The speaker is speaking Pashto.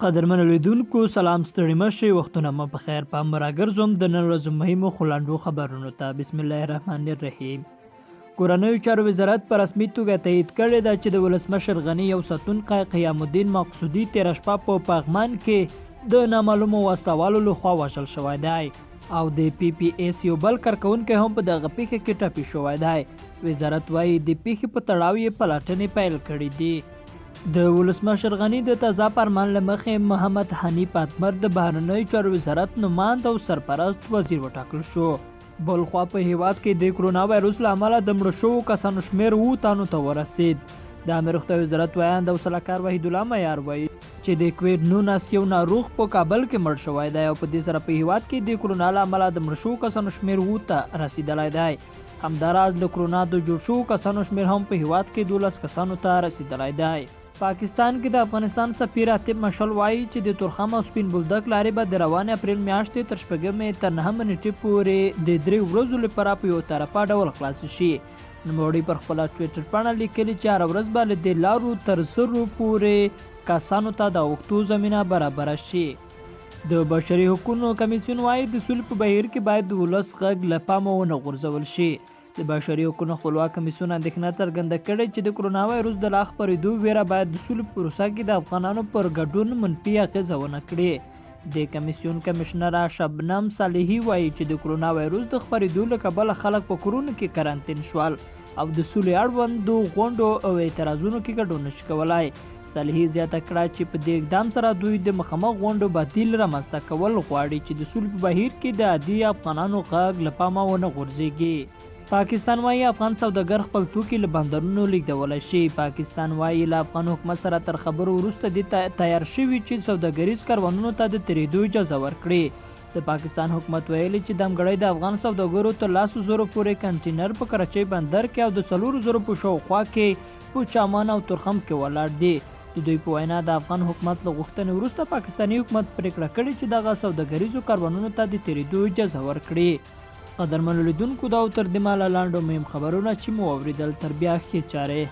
قدرمنو لیدونکو سلام ستړي مشئ وختونه مو په خیر په امر راګرځوم د نن ورځې مهمو خو لنډو خبرونو ته بسم الله الرحمن الرحیم. کورنیو چارو وزارت په رسمي توګه تایید کړې ده چې د ولسمشر غني یو ساتونکی قیام الدین مقصودي تېره شپه په پغمان کې د نامعلومو وسلوالو لخوا وژل شوی دی او د پی پی ایس یو بل کارکوونکی هم په دغه پیښه کې ټپي شوی دی. وزارت وایي د پیښې په تړاو یې پلټنې پیل کړي دي. د ولسمشر غني د تازه فرمان له مخې محمد حنیف اتمر د بهرنیو چارو وزارت نماینده او سرپرست وزیر وټاکل شو. بلخوا په هیواد کې د کرونا وایرس له امله د مړو شوو کسانو شمېر 7 تنو ته ورسید. د امیر روغتیا وزارت وایاند او سلاکار وحید الله معیار وایي چې د کووډ-19 یو ناروغ په کابل کې مړ شوی دی او په دې سره په هیواد کې د کرونا له امله د مړو شوو کسانو شمېر 7 ته رسیدلی دی. همداراز له کرونا د جوړ شوو کسانو شمېر هم په هیواد کې 12 کسانو ته رسیدلی دی. پاکستان کې د افغانستان سفیر عاطف مشل وایي چې د تورخم او سپین بولدک لارې به د روانې اپریل میاشتې تر 9 تر 9 نیټې پورې د 3 ورځو لپاره په یو طرفه ډول خلاص شي. نوموړي پر خپله ټویټر پاڼه لیکلي چې هره ورځ به له دې لارو تر 100 پورې کسانو ته د اوښتو زمینه برابره شي. د بشري حقوقو کمیسیون وایي د سولې په بهیر کې باید د ولس غږ له پامه ونه غورځول شي. د بشري حقوقو خپلواک کمیسیون اندېښنه څرګنده کړې چې د کرونا وایرس د لا خپرېدو ویره باید د سولې په پروسه کې د افغانانو پر ګډون منفي اغېزه ونه کړي. د کمیسیون کمشنره شبنم صالحي وایي چې د کرونا وایرس د خپرېدو له کبله خلک په کورونو کې کرانتین شول او د سولې اړوندو غونډو او اعتراضونو کې ګډون نشي کولی. صالحي زیاته کړه چې په دې اقدام سره دوی د مخامخ غونډو بدیل رامنځته کول غواړي چې د سولې په بهیر کې د عادي افغانانو غږ له پامه ونه غورځېږي. پاکستان وایي افغان سوداګر خپل توکي له بندرونو لیږدولی شي. پاکستان وایي له افغان حکومت سره تر خبرو وروسته دې تیار شوي چې سوداګریز کاروانونو ته د تېرېدو اجازه ورکړي. د پاکستان حکومت ویلي چې دمګړی د افغان سوداګرو تر 10 زرو پورې کنټینر په کراچۍ بندر کې او د 4 زرو په شاوخوا کې په چمن او تورخم کې ولاړ دي. د دوی په وینا د افغان حکومت له غوښتنې وروسته پاکستاني حکومت پریکړه کړې چې دغه سوداګریزو کاروانونو ته د تېرېدو اجازه ورکړي. قدرمنو لیدونکو دا او تر دې مهاله لنډ او مهم خبرونه چې مو واورېدل تر بیا ښې چارې